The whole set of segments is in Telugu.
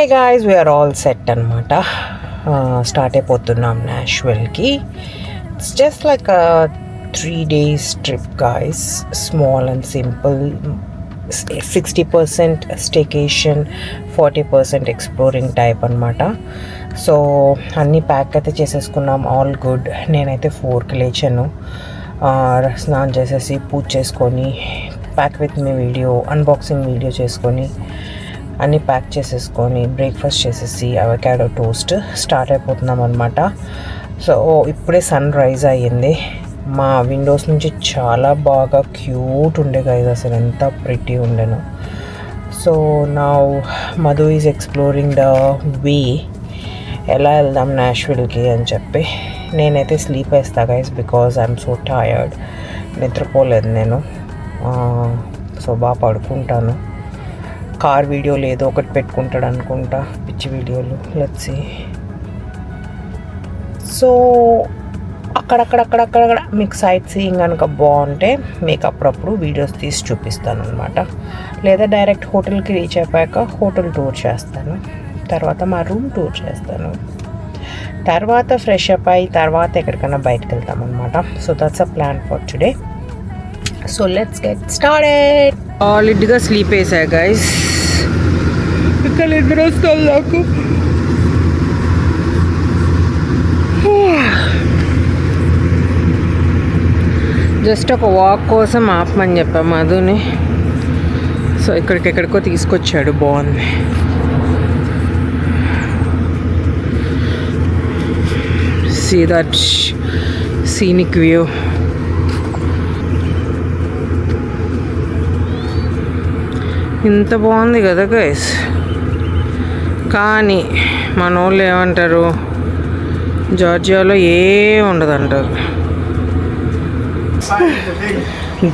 Hi guys, we're all set అనమాట. స్టార్ట్ అయిపోతున్నాం నాష్విల్కి. It's just like 3 days trip guys, small and simple. 60% staycation, 40% exploring type అనమాట. సో అన్నీ ప్యాక్ అయితే చేసేసుకున్నాం, ఆల్ గుడ్. నేనైతే 4కి లేచాను, స్నానం చేసేసి పూజ చేసుకొని pack with me video, unboxing video చేసుకొని అన్నీ ప్యాక్ చేసేసుకొని బ్రేక్ఫాస్ట్ చేసేసి అవకాడో టోస్ట్ స్టార్ట్ అయిపోతున్నాం అనమాట. సో ఇప్పుడే సన్ రైజ్ అయ్యింది. మా విండోస్ నుంచి చాలా బాగా క్యూట్ ఉండే గైస్, అసలు ఎంత ప్రిటీ ఉండేను. సో నా Madhu is exploring the way, ఎలా వెళ్దాం నాష్విల్కి అని చెప్పి. నేనైతే స్లీప్ వేస్తా guys, because I'm so tired. నిద్రపోలేదు నేను, సో బాగా పడుకుంటాను. కార్ వీడియోలు ఏదో ఒకటి పెట్టుకుంటాడు అనుకుంటా, పిచ్చి వీడియోలు. Let's see. సో అక్కడక్కడ మీకు సైట్ సీయింగ్ కనుక బాగుంటే మీకు అప్పుడప్పుడు వీడియోస్ తీసి చూపిస్తాను అనమాట. లేదా డైరెక్ట్ హోటల్కి రీచ్ అయిపోయాక హోటల్ టూర్ చేస్తాను, తర్వాత మా రూమ్ టూర్ చేస్తాను, తర్వాత ఫ్రెష్ అప్ అయ్యి తర్వాత ఎక్కడికైనా బయటకు వెళ్తాం అనమాట. So that's a plan for today. So let's get started. ఆల్రెడీగా స్లీప్ వేసా గైస్, ఇక్కడ నిద్ర వస్తుంది నాకు. జస్ట్ ఒక వాక్ కోసం ఆపమని చెప్పాం మధుని. సో ఎక్కడికో తీసుకొచ్చాడు, బాగుంది. See that scenic view. ఇంత బాగుంది కదా గైస్, కానీ మన వాళ్ళు ఏమంటారు, జార్జియాలో ఉండదు అంటారు.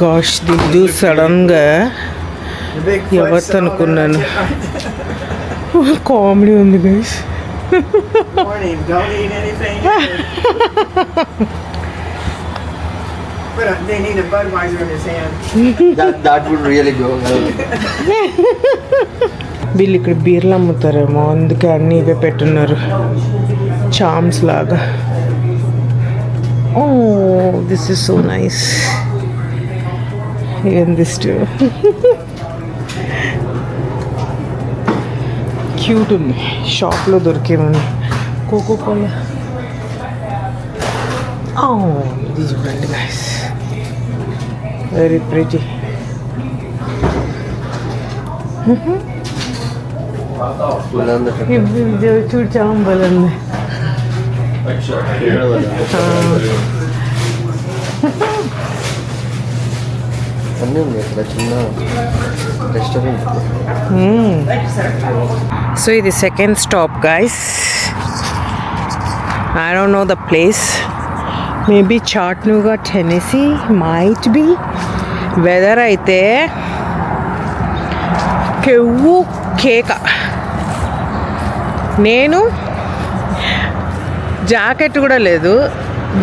గాష్ దిద్దు సడన్గా ఎవరితో అనుకున్నాను. కామెడీ ఉంది guys. But they need a Budweiser in his hand. that would really go well. వీళ్ళు ఇక్కడ బీర్లు అమ్ముతారేమో, అందుకే అన్నీ ఇవే పెట్టున్నారు, చామ్స్ లాగా. Oh this is so nice. Even this too cute ఉంది. షాప్లో దొరికేమని కోకో కోలా. ఇది చూడండి గైస్, వెరీ ప్రిటీ. చూడు చాంబలండి. అన్నీ ఉంది ఇక్కడ, చిన్న రెస్టారెంట్. సో ఇది second stop guys. I don't know the place. Maybe Chattanooga, Tennessee, might be. Weather అయితే కెవ్వు కేక. నేను జాకెట్ కూడా లేదు,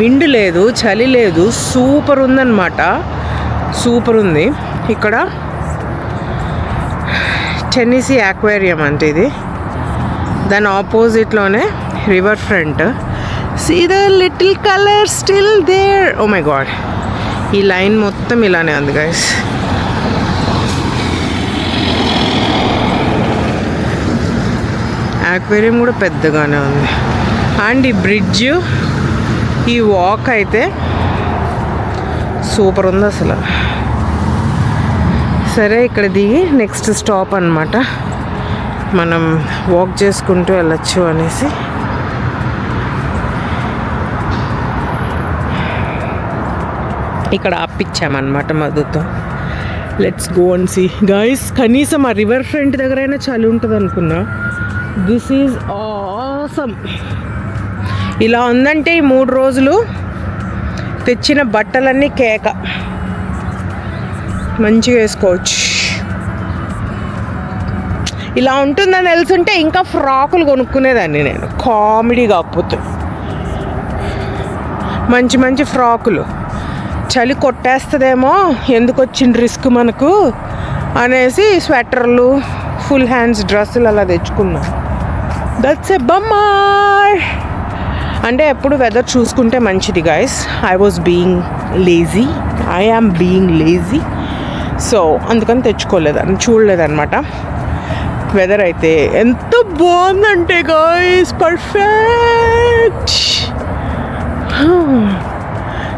విండ్ లేదు, చలి లేదు, సూపర్ ఉందన్నమాట. సూపర్ ఉంది. ఇక్కడ టెన్నెసీ ఆక్వేరియం అంటే ఇది, దాని ఆపోజిట్లోనే river front. See the little color still there. Oh my god, ఈ లైన్ మొత్తం ఇలానే ఉంది గైస్. ఆక్వేరియం కూడా పెద్దగానే ఉంది. అండ్ ఈ బ్రిడ్జ్, ఈ వాక్ అయితే సూపర్ ఉంది అసలు. సరే ఇక్కడ దిగి నెక్స్ట్ స్టాప్ అన్నమాట, మనం వాక్ చేసుకుంటూ వెళ్ళచ్చు అనేసి. ఇక్కడ ఆపిచ్చామన్నమాట మధుతో. Let's go and see guys. కనీసం ఆ రివర్ ఫ్రంట్ దగ్గర అయినా చలి ఉంటుంది అనుకున్నా. This is awesome. ఇలా ఉందంటే ఈ 3 రోజులు తెచ్చిన బట్టలన్నీ కేక, మంచిగా వేసుకోవచ్చు. ఇలా ఉంటుందని తెలుసుంటే ఇంకా ఫ్రాకులు కొనుక్కునేదాన్ని నేను, కామెడీ కాకపోతే. మంచి ఫ్రాకులు, చలి కొట్టేస్తుందేమో, ఎందుకు వచ్చిన రిస్క్ మనకు అనేసి స్వెటర్లు, ఫుల్ హ్యాండ్స్ డ్రెస్సులు అలా తెచ్చుకున్నా. That's a bummer. అంటే ఎప్పుడు వెదర్ చూసుకుంటే మంచిది guys. I was being lazy, I am being lazy. So అందుకని చూడలేదన్నమాట. వెదర్ అయితే ఎంత బాగుందంటే గైస్, పర్ఫెక్ట్.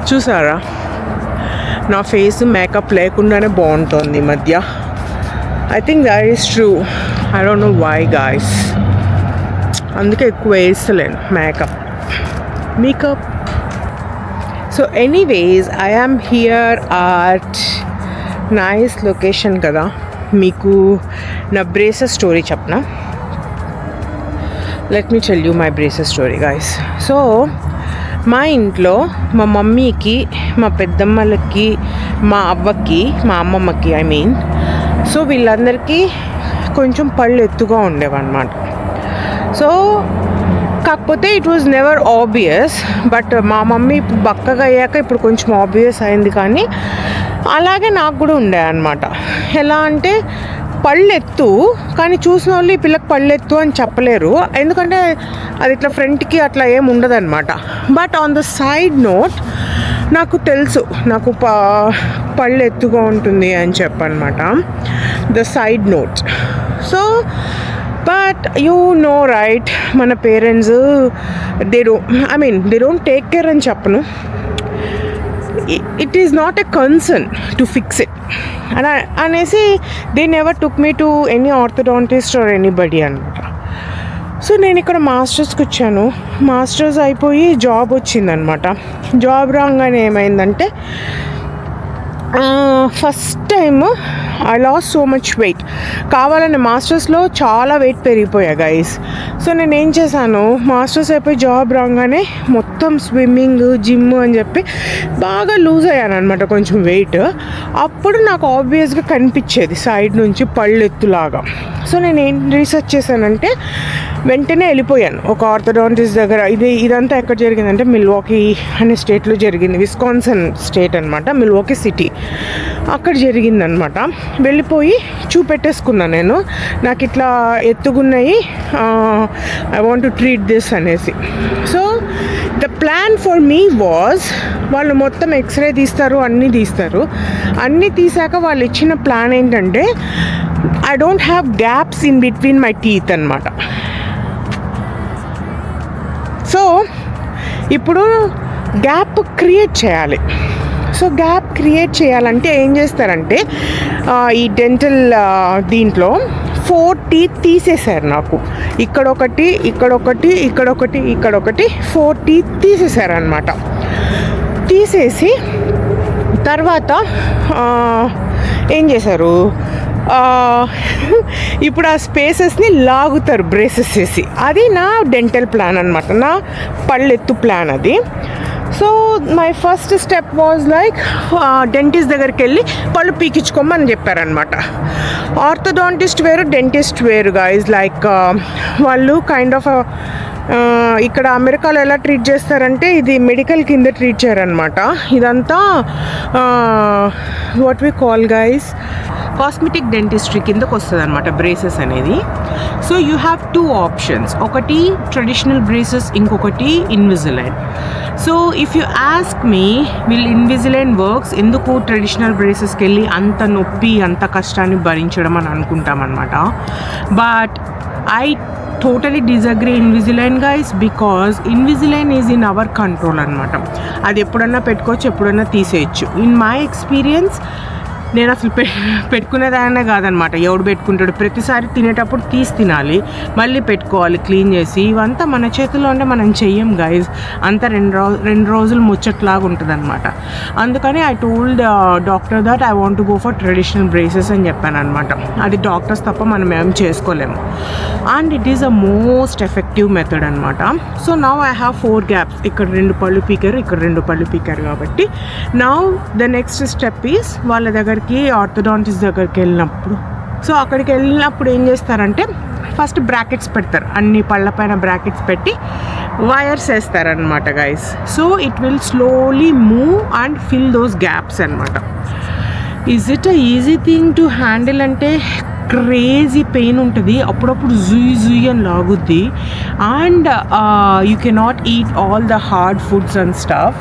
చూసారా, నా ఫేస్ మేకప్ లేకుండానే బాగుంటుంది ఈ మధ్య. I think that is true. I don't know why guys. అందుకే ఎక్కువ వేస్తలేను makeup. So anyways, I am here at nice location కదా. మీకు నా బ్రేసెస్ స్టోరీ చెప్పనా? Let me tell you my braces story guys. So మా ఇంట్లో మా మమ్మీకి, మా పెద్దమ్మలకి, మా అవ్వకి, మా అమ్మమ్మకి సో వీళ్ళందరికీ కొంచెం పళ్ళు ఎత్తుగా ఉండేవన్నమాట. సో కాకపోతే it was never obvious. But మా మమ్మీ ఇప్పుడు బక్కగా అయ్యాక ఇప్పుడు కొంచెం ఆబ్వియస్ అయింది. కానీ అలాగే నాకు కూడా ఉండే అన్నమాట. ఎలా అంటే పళ్ళెత్తు, కానీ చూసిన వాళ్ళు ఈ పిల్లకి పళ్ళెత్తు అని చెప్పలేరు, ఎందుకంటే అది ఇట్లా ఫ్రంట్కి అట్లా ఏం ఉండదన్నమాట. But on the side note నాకు తెలుసు, నాకు పళ్ళు ఎత్తుగా ఉంటుంది అని చెప్పనమాట, the side note. So but you know right, మన parents they don't take care అని చెప్పను. It is not a concern to fix it అనేసి they never took me to any orthodontist or anybody అనమాట. సో నేను ఇక్కడ మాస్టర్స్కి వచ్చాను. మాస్టర్స్ అయిపోయి జాబ్ వచ్చిందనమాట. జాబ్ రాగానే ఏమైందంటే first time I lost so much weight. కావాలని మాస్టర్స్లో చాలా వెయిట్ పెరిగిపోయా గైస్. సో నేను ఏం చేశాను, మాస్టర్స్ అయిపోయి జాబ్ రాగానే మొత్తం స్విమ్మింగ్, జిమ్ అని చెప్పి బాగా లూజ్ అయ్యాను అనమాట కొంచెం వెయిట్. అప్పుడు నాకు ఆబ్వియస్గా కనిపించేది సైడ్ నుంచి పళ్ళు ఎత్తులాగా. సో నేను ఏం రీసెర్చ్ చేశానంటే వెంటనే వెళ్ళిపోయాను ఒక ఆర్థోడాంటిస్ట్ దగ్గర. ఇదంతా ఎక్కడ జరిగిందంటే మిల్వాకీ అనే స్టేట్లో జరిగింది, విస్కాన్సన్ స్టేట్ అనమాట, మిల్వాకీ సిటీ. అక్కడ జరిగిందనమాట. వెళ్ళిపోయి చూపెట్టేసుకున్నాను నేను, నాకు ఇట్లా ఎత్తుగున్నాయి, I want to treat this అనేసి. So the plan for me was, వాళ్ళు మొత్తం ఎక్స్రే తీస్తారు, అన్నీ తీసాక వాళ్ళు ఇచ్చిన ప్లాన్ ఏంటంటే I don't have gaps in between my teeth అనమాట. సో ఇప్పుడు గ్యాప్ క్రియేట్ చేయాలి. సో గ్యాప్ క్రియేట్ చేయాలంటే ఏం చేస్తారంటే ఈ డెంటల్ దీంట్లో 4 టీత్ తీసేశారు నాకు. ఇక్కడొకటి, 4 టీత్ తీసేశారనమాట. తీసేసి తర్వాత ఏం చేశారు, ఇప్పుడు ఆ స్పేసెస్ని లాగుతారు బ్రేసెస్ వేసి. అది నా డెంటల్ ప్లాన్ అనమాట, నా పళ్ళెత్తు ప్లాన్ అది. So my first step was like dentist దగ్గరికి వెళ్ళి పళ్ళు పీకించుకోమని చెప్పారనమాట. ఆర్థోడాంటిస్ట్ వేరు, డెంటిస్ట్ వేరు గైజ్. లైక్ వాళ్ళు కైండ్ ఆఫ్ ఇక్కడ అమెరికాలో ఎలా ట్రీట్ చేస్తారంటే ఇది మెడికల్ కింద ట్రీట్ చేయరనమాట. ఇదంతా what we call guys cosmetic dentistry కిందకు వస్తుంది అనమాట బ్రేసెస్ అనేది. సో యూ హ్యావ్ 2 ఆప్షన్స్, ఒకటి ట్రెడిషనల్ బ్రేసెస్, ఇంకొకటి Invisalign. So if you ask me will Invisalign works, ఎందుకు ట్రెడిషనల్ బ్రేసెస్కి వెళ్ళి అంత నొప్పి అంత కష్టాన్ని భరించడం అని అనుకుంటామన్నమాట. But I totally disagree Invisalign guys, because Invisalign is in our control అనమాట. అది ఎప్పుడన్నా పెట్టుకోవచ్చు, ఎప్పుడన్నా తీసేయచ్చు. ఇన్ మై ఎక్స్పీరియన్స్ నేను అసలు పెట్టుకునేదాన్నే కాదనమాట. ఎవడు పెట్టుకుంటాడు, ప్రతిసారి తినేటప్పుడు తీసి తినాలి, మళ్ళీ పెట్టుకోవాలి క్లీన్ చేసి. ఇవంతా మన చేతుల్లో ఉంటే మనం చెయ్యం గైజ్. అంతా రెండు రోజులు ముచ్చట్లాగా ఉంటుంది అనమాట. అందుకని I told doctor that I want to go for traditional braces అని చెప్పాను అనమాట. అది డాక్టర్స్ తప్ప మనం ఏం చేసుకోలేము. And it is a most effective method అనమాట. So now I have 4 gaps. ఇక్కడ 2 పళ్ళు పీకారు, ఇక్కడ 2 పళ్ళు పీకారు. కాబట్టి now the next step is వాళ్ళ దగ్గరికి ఆర్థోడాంటిస్ట్ దగ్గరికి వెళ్ళినప్పుడు, సో అక్కడికి వెళ్ళినప్పుడు ఏం చేస్తారంటే ఫస్ట్ బ్రాకెట్స్ పెడతారు, అన్ని పళ్ళ పైన బ్రాకెట్స్ పెట్టి వైర్స్ వేస్తారనమాట guys. So it will slowly move and fill those gaps అనమాట. Is it a easy thing to handle అంటే క్రేజీ పెయిన్ ఉంటుంది, అప్పుడప్పుడు జుయ్ అని లాగుద్ది. And you cannot eat all the hard foods and stuff.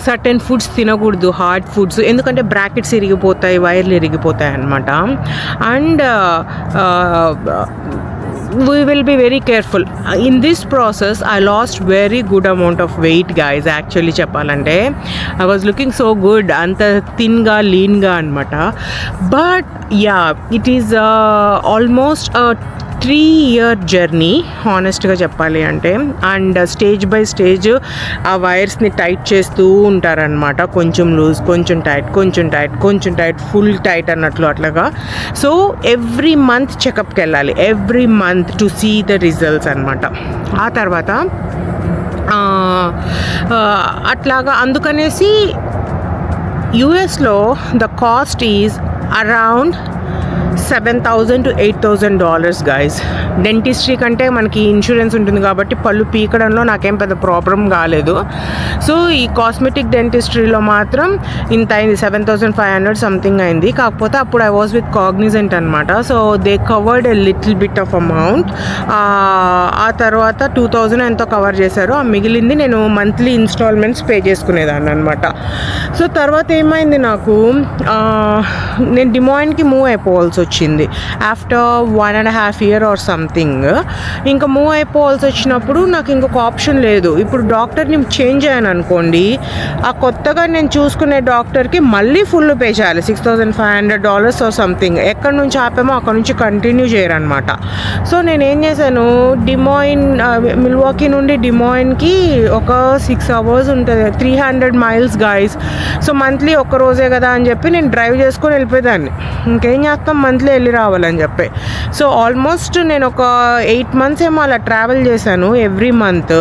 Certain foods తినకూడదు, హార్డ్ ఫుడ్స్, ఎందుకంటే బ్రాకెట్స్ ఇరిగిపోతాయి, వైర్లు ఇరిగిపోతాయి అన్నమాట. And we will be very careful. In this process I lost very good amount of weight guys. Actually చెప్పాలంటే I was looking so good, అంత thin గా lean గా అన్నమాట. But yeah, it is almost a 3-year journey హానెస్ట్గా చెప్పాలి అంటే. అండ్ స్టేజ్ బై స్టేజ్ ఆ వైర్స్ని టైట్ చేస్తూ ఉంటారనమాట. కొంచెం లూజ్, కొంచెం టైట్, కొంచెం టైట్, కొంచెం టైట్, ఫుల్ టైట్ అన్నట్లు అట్లాగా. సో ఎవ్రీ మంత్ చెకప్కి వెళ్ళాలి, every month to see the results అనమాట. ఆ తర్వాత అట్లాగా అందుకనేసి యూఎస్లో the cost is around $7,000 to $8,000 guys. Dentistry కంటే మనకి ఇన్సూరెన్స్ ఉంటుంది కాబట్టి పళ్ళు పీకడంలో నాకేం పెద్ద ప్రాబ్లం కాలేదు. సో ఈ కాస్మెటిక్ డెంటిస్ట్రీలో మాత్రం ఇంత అయింది, 7,500 సంథింగ్ అయింది. కాకపోతే అప్పుడు ఐ వాజ్ విత్ కాగ్నిజెంట్ అనమాట. So they covered a little bit of amount. ఆ తర్వాత 2,000 ఎంతో కవర్ చేశారు. ఆ మిగిలింది నేను మంత్లీ ఇన్స్టాల్మెంట్స్ పే చేసుకునేదాన్ని అనమాట. సో తర్వాత ఏమైంది, నాకు నేను డిమాయిన్కి మూవ్ అయిపోవాల్సి వచ్చింది ఆఫ్టర్ 1.5 year ఆర్ సంథింగ్. ఇంకా మూవ్ అయిపోవాల్సి వచ్చినప్పుడు నాకు ఇంకొక ఆప్షన్ లేదు. ఇప్పుడు డాక్టర్ని చేంజ్ అయ్యాను అనుకోండి, ఆ కొత్తగా నేను చూసుకునే డాక్టర్కి మళ్ళీ ఫుల్ పే చేయాలి, $6,500 ఆర్ సంథింగ్. ఎక్కడి నుంచి ఆపామో అక్కడ నుంచి కంటిన్యూ చేయరనమాట. సో నేను ఏం చేశాను, మిల్వాకీ నుండి డిమాయిన్కి ఒక 6 hours ఉంటుంది, 300 miles గాయస్. సో మంత్లీ ఒక్క రోజే కదా అని చెప్పి నేను డ్రైవ్ చేసుకొని వెళ్ళిపోయేదాన్ని. ఇంకేం చేస్తాం, మంత్లీ వెళ్ళి రావాలని చెప్పి. సో ఆల్మోస్ట్ నేను ఒక 8 months ఏమో అలా ట్రావెల్ చేశాను every month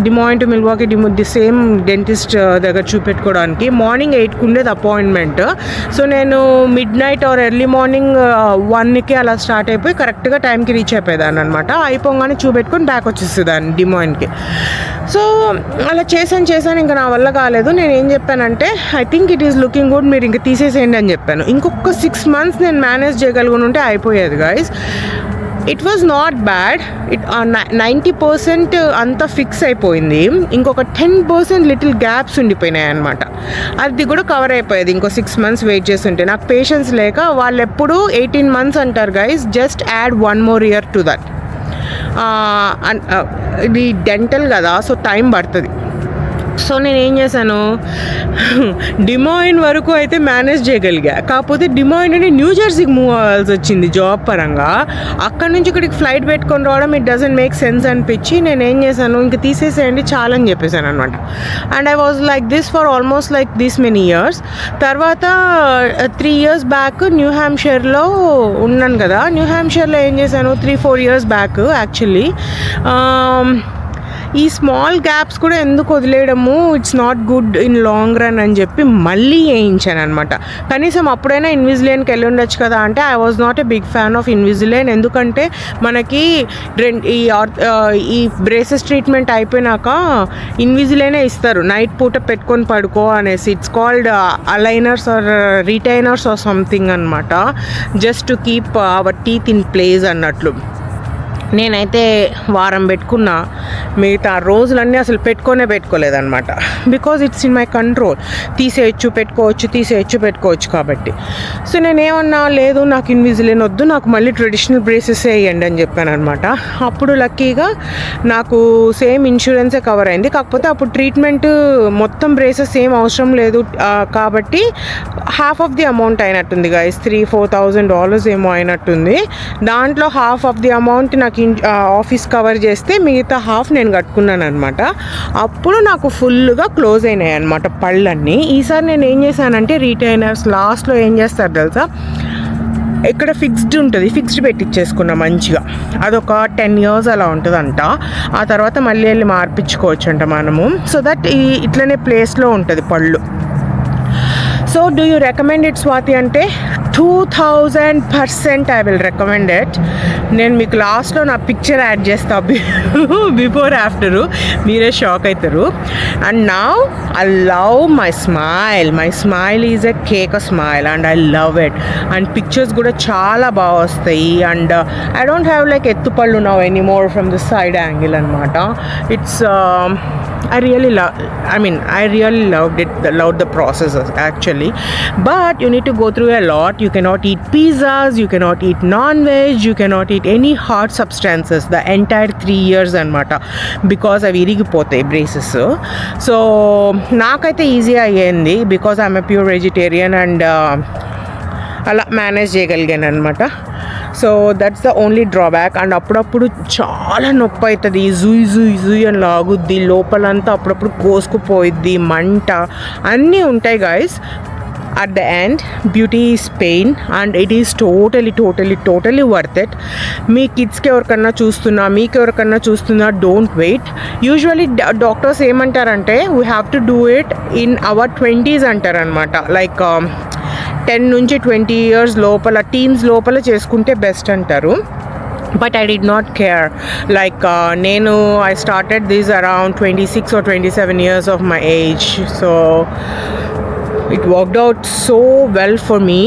Des Moines to Milwaukee, the same dentist దగ్గర చూపెట్టుకోవడానికి. మార్నింగ్ 8కి ఉండేది అపాయింట్మెంట్. సో నేను midnight ఆర్ ఎర్లీ మార్నింగ్ 1కి అలా స్టార్ట్ అయిపోయి కరెక్ట్గా టైంకి రీచ్ అయిపోయేదాన్ని అనమాట. అయిపోగానే చూపెట్టుకొని బ్యాక్ వచ్చేసేదాన్ని డిమాయిన్కి. సో అలా చేశాను. ఇంకా నా వల్ల కాలేదు. నేను ఏం చెప్పానంటే, I think it is looking good, మీరు ఇంకా తీసేసేయండి అని చెప్పాను. ఇంకొక 6 months నేను మేనేజ్ చేయగలుగుని ఉంటే అయిపోయేది guys. It was not bad. 90% అంతా ఫిక్స్ అయిపోయింది. ఇంకొక 10% లిటిల్ గ్యాప్స్ ఉండిపోయినాయి అనమాట. అది కూడా కవర్ అయిపోయేది ఇంకో 6 months వెయిట్ చేస్తుంటే. నాకు పేషెన్స్ లేక వాళ్ళు ఎప్పుడు 18 months అంటారు guys, just add 1 more year to that. ఇది డెంటల్ కదా, సో టైం పడుతుంది. సో నేను ఏం చేశాను, డిమాయిన్ వరకు అయితే మేనేజ్ చేయగలిగా. కాకపోతే డిమాయిన్ నుండి న్యూ జెర్సీకి మూవ్ అవ్వాల్సి వచ్చింది జాబ్ పరంగా. అక్కడ నుంచి ఇక్కడికి ఫ్లైట్ పెట్టుకొని రావడం ఇట్ డజంట్ మేక్ సెన్స్ అనిపించి నేను ఏం చేశాను, ఇంక తీసేసేయండి చాలా అని చెప్పేశాను అనమాట. And I was like this for almost like this many years. తర్వాత 3 years బ్యాక్ న్యూ హ్యాంప్షైర్లో ఉన్నాను కదా. న్యూ హ్యాంప్షైర్లో ఏం చేశాను, 3-4 years బ్యాక్ యాక్చువల్లీ ఈ స్మాల్ గ్యాప్స్ కూడా ఎందుకు వదిలేయడము, it's not good in long run అని చెప్పి మళ్ళీ వేయించాను అనమాట. కనీసం అప్పుడైనా ఇన్విజిలైన్కి వెళ్ళి ఉండొచ్చు కదా అంటే I was not a big fan of Invisalign. ఎందుకంటే మనకి ఈ బ్రేసెస్ ట్రీట్మెంట్ అయిపోయినాక ఇన్విజిలైనే ఇస్తారు, నైట్ పూట పెట్టుకొని పడుకో అనేసి. It's called aligners or retainers or something అనమాట, just to keep our teeth in place అన్నట్లు. నేనైతే వారం పెట్టుకున్నా, మిగతా రోజులన్నీ అసలు పెట్టుకోలేదన్నమాట. Because it's in my control, తీసేయచ్చు పెట్టుకోవచ్చు కాబట్టి. సో నేనేమన్నా, లేదు నాకు ఇన్విజిలైన్ వద్దు, నాకు మళ్ళీ ట్రెడిషనల్ బ్రేసెస్ వేయండి అని చెప్పాను అనమాట. అప్పుడు లక్కీగా నాకు సేమ్ ఇన్సూరెన్సే కవర్ అయింది. కాకపోతే అప్పుడు ట్రీట్మెంట్ మొత్తం బ్రేసెస్ ఏం అవసరం లేదు కాబట్టి హాఫ్ ఆఫ్ ది అమౌంట్ అయినట్టుంది గైస్, $3,000-4,000 ఏమో అయినట్టుంది. దాంట్లో హాఫ్ ఆఫ్ ది అమౌంట్ నాకు ఆఫీస్ కవర్ చేస్తే మిగతా హాఫ్ నేను కట్టుకున్నాను అనమాట. అప్పుడు నాకు ఫుల్గా క్లోజ్ అయినాయి అనమాట పళ్ళన్నీ. ఈసారి నేను ఏం చేశానంటే, రిటైనర్స్ లాస్ట్లో ఏం చేస్తారు తెలుసా, ఇక్కడ ఫిక్స్డ్ పెట్టించేసుకున్నా మంచిగా. అదొక 10 years అలా ఉంటుందంట. ఆ తర్వాత మళ్ళీ వెళ్ళి మార్పించుకోవచ్చు అంట మనము. సో దట్ ఇట్లనే ప్లేస్లో ఉంటుంది పళ్ళు. So do you recommend it Swathi అంటే 2000% ఐ విల్ రికమెండ్ ఇట్. నేను మీకు లాస్ట్లో నా పిక్చర్ యాడ్ చేస్తా బిఫోర్ ఆఫ్టరు, మీరే షాక్ అవుతారు. And now I love my smile is a cake smile and I love it. And pictures కూడా చాలా బాగా వస్తాయి. And I don't have like ఎత్తుపళ్ళు now anymore from the side angle అనమాట. It's I really loved the process actually, but you need to go through a lot. You cannot eat pizzas, you cannot eat non-veg, you cannot eat any hard substances the entire 3 years anamata, because అవి ఇరిగిపోతాయి బ్రేసెస్. సో నాకైతే ఈజీ అయ్యింది because I'm a pure vegetarian and అలా మేనేజ్ చేయగలిగాను అనమాట. So that's the only drawback. And అప్పుడప్పుడు చాలా నొప్పి అవుతుంది, జుయ్ అని లాగుద్ది లోపలంతా, అప్పుడప్పుడు కోసుకుపోయిద్ది, మంట అన్నీ ఉంటాయి guys. At the end beauty is pain and it is totally worth it. మీ కిడ్స్కి ఎవరికన్నా చూస్తున్నా, మీకు ఎవరికన్నా చూస్తున్నా, డోంట్ వెయిట్. యూజువలీ డాక్టర్స్ ఏమంటారంటే we have to do it in our 20s అంటారనమాట. లైక్ 10 నుంచి 20 years లోపల, టీన్స్ లోపల చేసుకుంటే బెస్ట్ అంటారు. But I did not care. Like నేను I started this around 26 or 27 years of my age. So it worked out so well for me,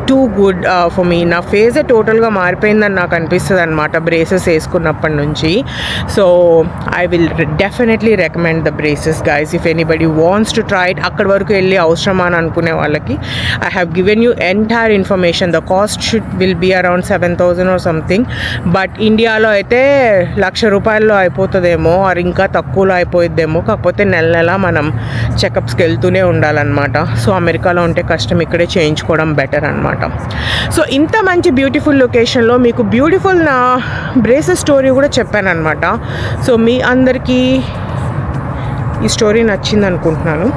too good for me. నా ఫేస్ టోటల్గా మారిపోయిందని నాకు అనిపిస్తుంది అనమాట బ్రేసెస్ వేసుకున్నప్పటి నుంచి. So I will definitely recommend the braces guys if anybody wants to try it. అక్కడి వరకు వెళ్ళి అవసరమా అని అనుకునే వాళ్ళకి I have given you entire information. The cost will be around 7,000 or something. But ఇండియాలో అయితే ₹1,00,000 అయిపోతుందేమో, ఆర్ ఇంకా తక్కువలో అయిపోయిద్దేమో. కాకపోతే నెల మనం చెకప్స్కి వెళ్తూనే ఉండాలన్నమాట. సో అమెరికాలో ఉంటే కష్టం, ఇక్కడే చేయించుకోవడం బెటర్ అనమాట. సో ఇంత మంచి బ్యూటిఫుల్ లొకేషన్లో మీకు బ్యూటిఫుల్ నా బ్రేసెస్ స్టోరీ కూడా చెప్పాను అనమాట. సో మీ అందరికీ ఈ స్టోరీ నచ్చింది అనుకుంటున్నాను.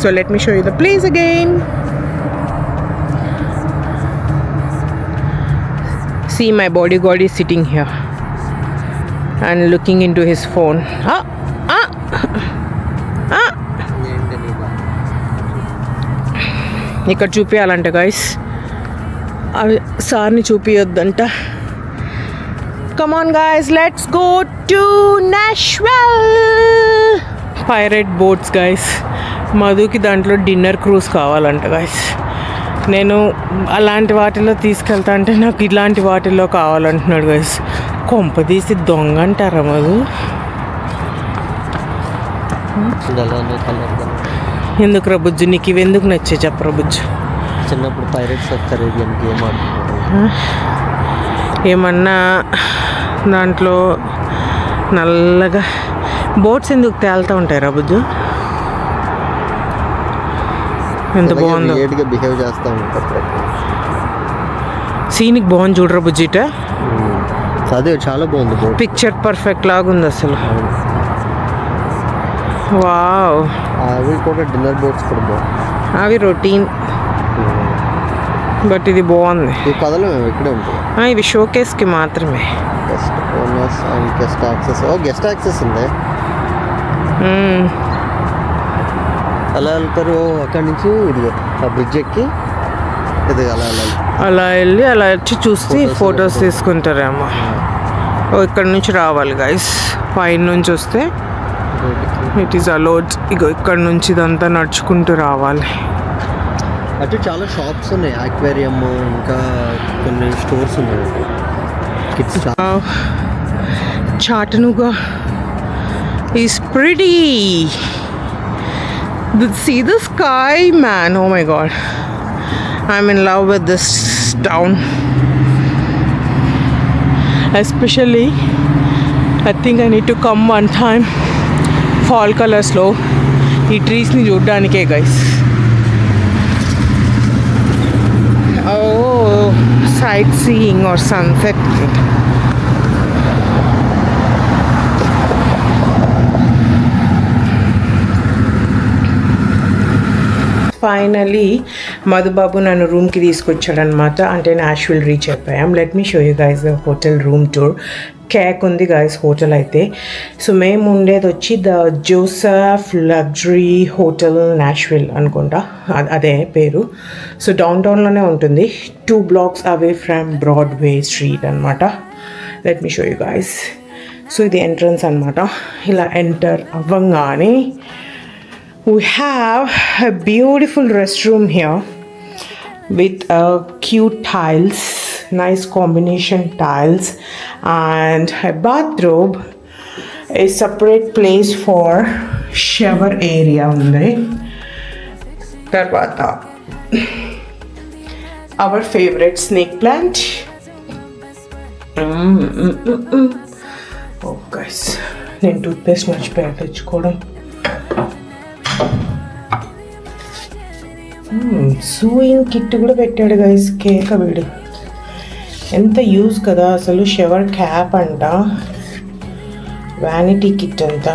So let me show you the place again. See, my bodyguard is sitting here and looking into his phone. ఇక్కడ చూపించాలంట గైస్, అవి సార్ని చూపించొద్దంట. Come on guys, let's go to Nashville. Pirate boats guys. మధుకి దాంట్లో డిన్నర్ క్రూజ్ కావాలంట గైస్. నేను అలాంటి వాటిల్లో తీసుకెళ్తా అంటే నాకు ఇలాంటి వాటిల్లో కావాలంటున్నాడు గైస్. కొంప తీసి దొంగ అంటారా మధు? ఎందుకు రా బుజ్జు, నీకు ఇవి ఎందుకు నచ్చే చెప్పరా బుజ్జు? చిన్నప్పుడు పైరేట్స్ ఆఫ్ కరేబియన్ గేమ్ ఏమన్నా దాంట్లో నల్లగా బోట్స్ ఎందుకు తేలుతూ ఉంటాయి రా బుజ్జు? ఎంత బాగుందో, బిహేవ్ చేస్తూ ఉంటారు. సీనిక్ బాగుంది చూడరా బుజ్జిట. అదే చాలా బాగుంది, పిక్చర్ పర్ఫెక్ట్ లాగా ఉంది అసలు. వావ్. అవి కూడా డిన్నర్ బోట్స్ కూడా బాగుంది. అవి రొటీన్, బట్ ఇది బాగుంది. ఈ కథలు ఇక్కడే ఉంటాయి. ఇవి షోకేస్కి మాత్రమే. Guest owners and guest access. Guest access ఉంది. అలా వెళ్తారు అక్కడి నుంచి, ఇది ఆ బ్రిడ్జ్ ఎక్కి ఇది అలా వెళ్ళి అలా వచ్చి చూసి ఫొటోస్ తీసుకుంటారేమో. ఇక్కడ నుంచి రావాలి గైస్, పైన నుంచి వస్తే ఇట్ ఈస్ అలౌడ్. ఇగో ఇక్కడ నుంచి ఇదంతా నడుచుకుంటూ రావాలి. అటు చాలా షాప్స్ ఉన్నాయి, ఆక్వేరియం, ఇంకా కొన్ని స్టోర్స్ ఉన్నాయి. Kids Chattanooga is pretty. See the sky, man. Oh my god, I'm in love with this town. Especially I think I need to come one time fall colors లో ఈ ట్రీస్ని చూడడానికే guys. Sightseeing or sunset. Finally Madhubabu నన్ను రూమ్కి తీసుకొచ్చాడనమాట. అంటే నాష్విల్ రీచ్ అయిపోయాం. Let me show you guys the hotel room tour. Cake ఉంది గైస్ హోటల్ అయితే. సో మేము ఉండేది వచ్చి the Joseph luxury hotel Nashville అనుకుంటా, అదే పేరు. సో డౌన్ టౌన్లోనే ఉంటుంది, 2 blocks away from Broadway street అనమాట. Let me show you guys. So ఇది ఎంట్రన్స్ అనమాట. ఇలా ఎంటర్ అవ్వంగానే we have a beautiful restroom here with cute tiles, nice combination tiles, and a bathroom, a separate place for shower area undi. Tarvata our favorite snake plant. Oh guys, నేను టూత్పేస్ట్ మర్చిపోయా తెచ్చుకోవడం. సూయింగ్ కిట్ కూడా పెట్టాడు గైస్. కేక్ వీడు ఎంత యూజ్ కదా అసలు. షవర్ క్యాప్ అంట, వ్యానిటీ కిట్ అంట,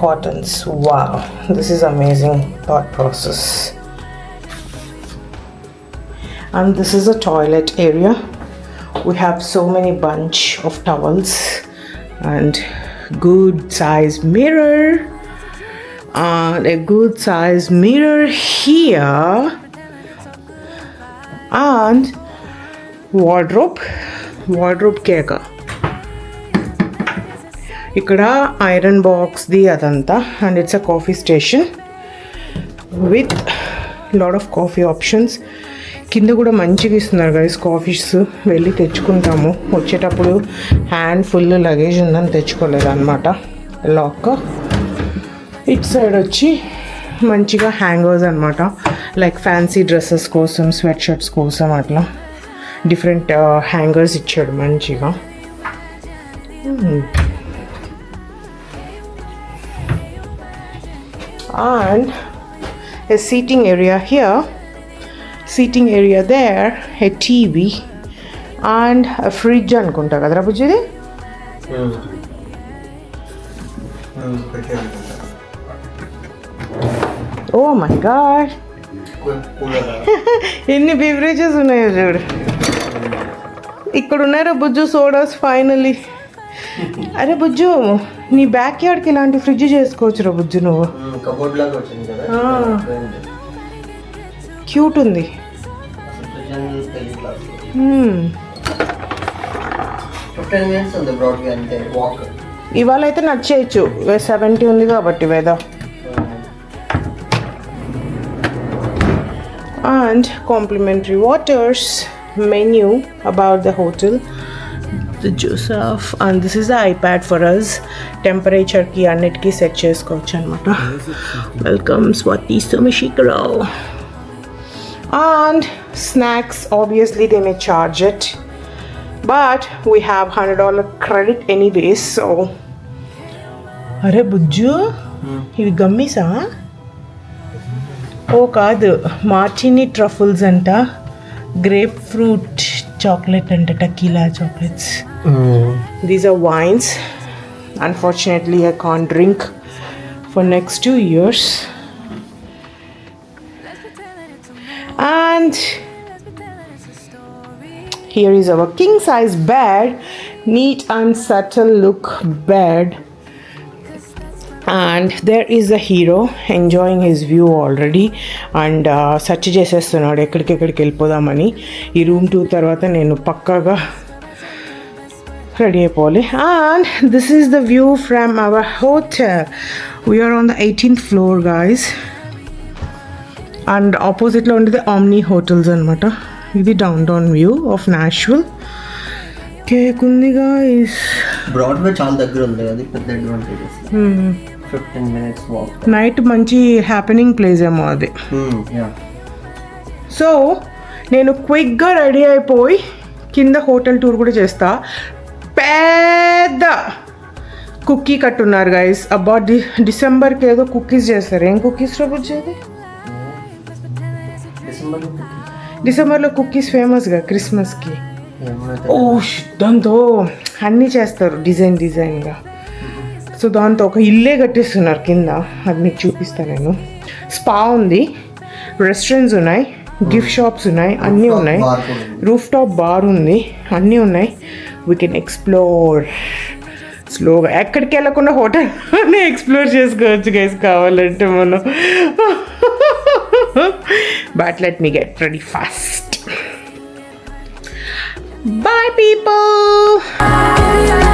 cottons. Wow, this is amazing thought process. And this is a toilet area. We have so many bunch of towels and good size mirror. And a good size mirror here, and wardrobe keka ikkada iron box di adanta, and it's a coffee station with lot of coffee options. కింద కూడా మంచిగా ఇస్తున్నారు గైస్ కాఫీస్. వెళ్ళి తెచ్చుకుంటాము. వచ్చేటప్పుడు హ్యాండ్ ఫుల్ లగేజ్ ఉందని తెచ్చుకోలేదు అనమాట. లాక్ ఇట్ సైడ్ వచ్చి మంచిగా హ్యాంగర్స్ అనమాట, లైక్ ఫ్యాన్సీ డ్రెస్సెస్ కోసం, స్వెట్ షర్ట్స్ కోసం అట్లా డిఫరెంట్ హ్యాంగర్స్ ఇచ్చాడు మంచిగా. And a seating area here, seating area there, a TV and a fridge అనుకుంటా కదరా బుజ్జిది. ఓ మై గాడ్, ఎన్ని బీవరేజెస్ ఉన్నాయో చూడు. ఇక్కడ ఉన్నారా బుజ్జు సోడాస్ ఫైనలీ. అరే బుజ్జు, నీ బ్యాక్ యార్డ్కి ఇలాంటి ఫ్రిడ్జ్ చేసుకోవచ్చురా బుజ్జు నువ్వు. క్యూట్ ఉంది. ఇవాళ అయితే నచ్చేయచ్చు, 70 ఉంది కాబట్టి weather. And complimentary waters menu about the hotel, the Joseph, and this is the iPad for us. Temperature ki annitki set chesukochu anamata. Welcome Swati Sumashikaro. And snacks, obviously they may charge it, but we have $100 credit anyways, so are bujju ivi gummies ah. Oh కాదు, మార్టిని ట్రఫుల్స్ అంట, గ్రేప్ ఫ్రూట్ చాక్లెట్ అంట, tequila chocolates. These are wines. Unfortunately I can't drink for next 2 years. And here is our king size bed, neat and subtle look bed. And there is a hero enjoying his view already, and search చేసేస్తున్నాడు ఎక్కడికెక్కడికి వెళ్ళిపోదామని. ఈ రూమ్ 2 తర్వాత నేను పక్కాగా రెడీ అయిపోవాలి. And this is the view from our hotel. We're on the 18th floor guys, and ఆపోజిట్లో ఉండేది ఆమ్ని హోటల్స్ అనమాట. ఇది downtown view of Nashville. కేక్ ఉంది గాయ్స్. బ్రాడ్వే చాలా దగ్గర ఉంది, అది పెద్ద అడ్వాంటేజెస్. 15 minutes walk. నైట్ మంచి హ్యాపెనింగ్ ప్లేస్ ఏమో అది. సో నేను క్విక్గా రెడీ అయిపోయి కింద హోటల్ టూర్ కూడా చేస్తా. పెద్ద కుక్కీ కట్టున్నారు గైస్. అబ్బా, డిసెంబర్కి ఏదో కుక్కీస్ చేస్తారు. ఏం కుక్కీస్ రా బుజ్జేది? డిసెంబర్లో కుక్కీస్ ఫేమస్గా క్రిస్మస్కి. ఓ, దాంతో అన్నీ చేస్తారు డిజైన్గా. సో దాంతో ఒక ఇల్లే కట్టిస్తున్నారు కింద, అది మీకు చూపిస్తాను నేను. స్పా ఉంది, రెస్టారెంట్స్ ఉన్నాయి, గిఫ్ట్ షాప్స్ ఉన్నాయి, అన్నీ ఉన్నాయి, రూఫ్ టాప్ బార్ ఉంది, అన్నీ ఉన్నాయి. వీ కెన్ ఎక్స్ప్లోర్ స్లోగా, ఎక్కడికి వెళ్ళకుండా హోటల్లోనే ఎక్స్ప్లోర్ చేసుకోవచ్చు గైస్ కావాలంటే మనం. But let me get ready fast. Bye people.